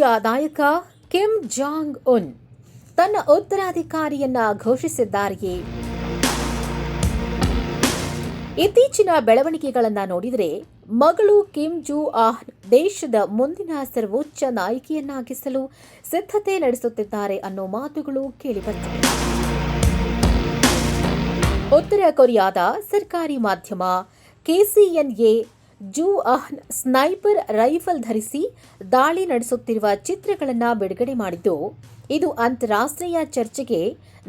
Korea ನಾಯಕ Kim Jong Un ತನ್ನ ಉತ್ತರಾಧಿಕಾರಿಯನ್ನ ಘೋಷಿಸಿದ್ದಾರೆಯೇ? ಇತ್ತೀಚಿನ ಬೆಳವಣಿಗೆಗಳನ್ನು ನೋಡಿದರೆ ಮಗಳು ಕಿಮ್ ಜೂ ಆಹ್ ದೇಶದ ಮುಂದಿನ ಸರ್ವೋಚ್ಚ ನಾಯಕಿಯನ್ನಾಗಿಸಲು ಸಿದ್ಧತೆ ನಡೆಸುತ್ತಿದ್ದಾರೆ ಅನ್ನೋ ಮಾತುಗಳು ಕೇಳಿಬರ್ತಿವೆ. ಉತ್ತರ ಕೊರಿಯಾದ ಸರ್ಕಾರಿ ಮಾಧ್ಯಮ KCNA ಜೂ ಆಹ್ನ್ ಸ್ನೈಪರ್ ರೈಫಲ್ ಧರಿಸಿ ದಾಳಿ ನಡೆಸುತ್ತಿರುವ ಚಿತ್ರಗಳನ್ನು ಬಿಡುಗಡೆ ಮಾಡಿದ್ದು, ಇದು ಅಂತಾರಾಷ್ಟ್ರೀಯ ಚರ್ಚೆಗೆ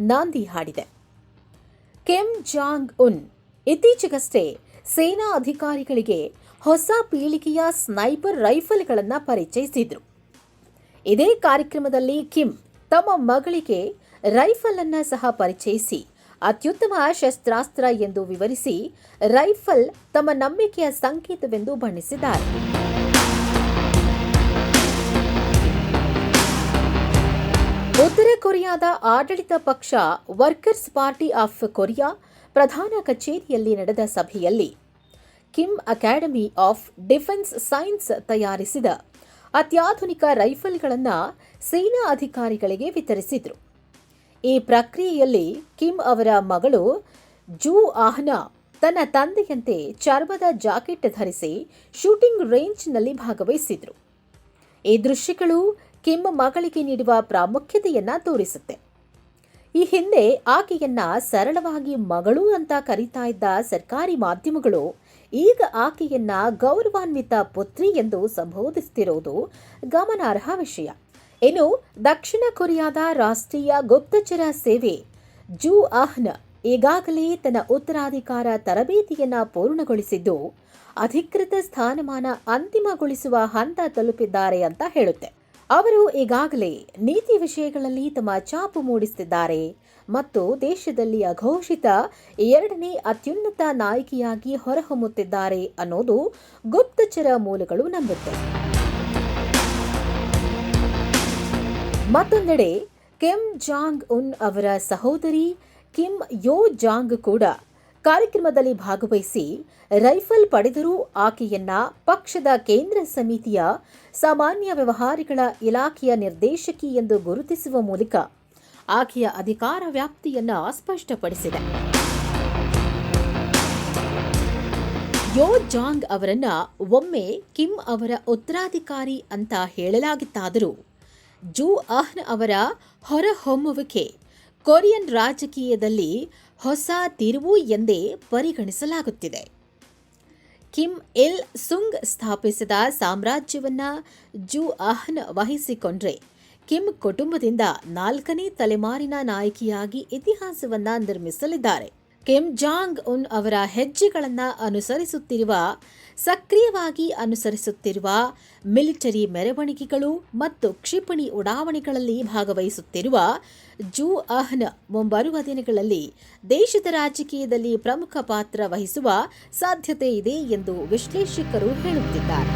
ನಾಂದಿ ಹಾಡಿದೆ. ಕಿಮ್ ಜಾಂಗ್ ಉನ್ ಇತ್ತೀಚೆಗಷ್ಟೇ ಸೇನಾ ಅಧಿಕಾರಿಗಳಿಗೆ ಹೊಸ ಪೀಳಿಗೆಯ ಸ್ನೈಪರ್ ರೈಫಲ್ಗಳನ್ನು ಪರಿಚಯಿಸಿದ್ರು. ಇದೇ ಕಾರ್ಯಕ್ರಮದಲ್ಲಿ ಕಿಮ್ ತಮ್ಮ ಮಗಳಿಗೆ ರೈಫಲ್ ಅನ್ನು ಸಹ ಪರಿಚಯಿಸಿ ಅತ್ಯುತ್ತಮ ಶಸ್ತ್ರಾಸ್ತ್ರ ಎಂದು ವಿವರಿಸಿ ರೈಫಲ್ ತಮ್ಮ ನಂಬಿಕೆಯ ಸಂಕೇತವೆಂದು ಬಣ್ಣಿಸಿದ್ದಾರೆ. ಉತ್ತರ ಕೊರಿಯಾದ ಆಡಳಿತ ಪಕ್ಷ ವರ್ಕರ್ಸ್ ಪಾರ್ಟಿ ಆಫ್ ಕೊರಿಯಾ ಪ್ರಧಾನ ಕಚೇರಿಯಲ್ಲಿ ನಡೆದ ಸಭೆಯಲ್ಲಿ Kim academy of defence science ತಯಾರಿಸಿದ ಅತ್ಯಾಧುನಿಕ ರೈಫಲ್ಗಳನ್ನು ಸೇನಾ ಅಧಿಕಾರಿಗಳಿಗೆ ವಿತರಿಸಿದರು. ಈ ಪ್ರಕ್ರಿಯೆಯಲ್ಲಿ ಕಿಮ್ ಅವರ ಮಗಳು ಜೂ ಆಹ್ನ ತನ್ನ ತಂದೆಯಂತೆ ಚರ್ಮದ ಜಾಕೆಟ್ ಧರಿಸಿ ಶೂಟಿಂಗ್ ರೇಂಜ್ನಲ್ಲಿ ಭಾಗವಹಿಸಿದ್ರು. ಈ ದೃಶ್ಯಗಳು ಕಿಮ್ ಮಗಳಿಗೆ ನೀಡುವ ಪ್ರಾಮುಖ್ಯತೆಯನ್ನ ತೋರಿಸುತ್ತೆ. ಈ ಹಿಂದೆ ಆಕೆಯನ್ನ ಸರಳವಾಗಿ ಮಗಳು ಅಂತ ಕರೀತಾ ಇದ್ದ ಸರ್ಕಾರಿ ಮಾಧ್ಯಮಗಳು ಈಗ ಆಕೆಯನ್ನ ಗೌರವಾನ್ವಿತ ಪುತ್ರಿ ಎಂದು ಸಂಬೋಧಿಸುತ್ತಿರುವುದು ಗಮನಾರ್ಹ ವಿಷಯ. ಇನ್ನು ದಕ್ಷಿಣ ಕೊರಿಯಾದ ರಾಷ್ಟ್ರೀಯ ಗುಪ್ತಚರ ಸೇವೆ ಜೂ ಆಹ್ನ್ ಈಗಾಗಲೇ ತನ್ನ ಉತ್ತರಾಧಿಕಾರ ತರಬೇತಿಯನ್ನ ಪೂರ್ಣಗೊಳಿಸಿದ್ದು, ಅಧಿಕೃತ ಸ್ಥಾನಮಾನ ಅಂತಿಮಗೊಳಿಸುವ ಹಂತ ತಲುಪಿದ್ದಾರೆ ಅಂತ ಹೇಳುತ್ತೆ. ಅವರು ಈಗಾಗಲೇ ನೀತಿ ವಿಷಯಗಳಲ್ಲಿ ತಮ್ಮ ಛಾಪು ಮೂಡಿಸುತ್ತಿದ್ದಾರೆ ಮತ್ತು ದೇಶದಲ್ಲಿ ಅಘೋಷಿತ 2ನೇ ಅತ್ಯುನ್ನತ ನಾಯಕಿಯಾಗಿ ಹೊರಹೊಮ್ಮುತ್ತಿದ್ದಾರೆ ಅನ್ನೋದು ಗುಪ್ತಚರ ಮೂಲಗಳು ನಂಬುತ್ತೆ. ಮತ್ತೊಂದೆಡೆ ಕಿಮ್ ಜಾಂಗ್ ಉನ್ ಅವರ ಸಹೋದರಿ ಕಿಮ್ ಯೋ ಜಾಂಗ್ ಕೂಡ ಕಾರ್ಯಕ್ರಮದಲ್ಲಿ ಭಾಗವಹಿಸಿ ರೈಫಲ್ ಪಡೆದರೂ ಆಕೆಯನ್ನ ಪಕ್ಷದ ಕೇಂದ್ರ ಸಮಿತಿಯ ಸಾಮಾನ್ಯ ವ್ಯವಹಾರಗಳ ಇಲಾಖೆಯ ನಿರ್ದೇಶಕಿ ಎಂದು ಗುರುತಿಸುವ ಮೂಲಕ ಆಕೆಯ ಅಧಿಕಾರ ವ್ಯಾಪ್ತಿಯನ್ನ ಸ್ಪಷ್ಟಪಡಿಸಿದೆ. ಯೋ ಜಾಂಗ್ ಅವರನ್ನ ಒಮ್ಮೆ ಕಿಮ್ ಅವರ ಉತ್ತರಾಧಿಕಾರಿ ಅಂತ ಹೇಳಲಾಗಿತ್ತಾದರೂ ಜೂ ಆಹ್ನ್ ಅವರ ಹೊರಹೊಮ್ಮುವಿಕೆ ಕೊರಿಯನ್ ರಾಜಕೀಯದಲ್ಲಿ ಹೊಸ ತಿರುವು ಎಂದೇ ಪರಿಗಣಿಸಲಾಗುತ್ತಿದೆ. ಕಿಮ್ ಇಲ್ ಸುಂಗ್ ಸ್ಥಾಪಿಸಿದ ಸಾಮ್ರಾಜ್ಯವನ್ನ ಜೂ ಆಹ್ನ್ ವಹಿಸಿಕೊಂಡ್ರೆ ಕಿಮ್ ಕುಟುಂಬದಿಂದ 4ನೇ ತಲೆಮಾರಿನ ನಾಯಕಿಯಾಗಿ ಇತಿಹಾಸವನ್ನ ನಿರ್ಮಿಸಲಿದ್ದಾರೆ. ಕಿಮ್ ಜಾಂಗ್ ಉನ್ ಅವರ ಹೆಜ್ಜೆಗಳನ್ನು ಸಕ್ರಿಯವಾಗಿ ಅನುಸರಿಸುತ್ತಿರುವ ಮಿಲಿಟರಿ ಮೆರವಣಿಗೆಗಳು ಮತ್ತು ಕ್ಷಿಪಣಿ ಉಡಾವಣೆಗಳಲ್ಲಿ ಭಾಗವಹಿಸುತ್ತಿರುವ ಜೂ ಆಹ್ನ್ ಮುಂಬರುವ ದಿನಗಳಲ್ಲಿ ದೇಶದ ರಾಜಕೀಯದಲ್ಲಿ ಪ್ರಮುಖ ಪಾತ್ರ ವಹಿಸುವ ಸಾಧ್ಯತೆ ಇದೆ ಎಂದು ವಿಶ್ಲೇಷಕರು ಹೇಳುತ್ತಿದ್ದಾರೆ.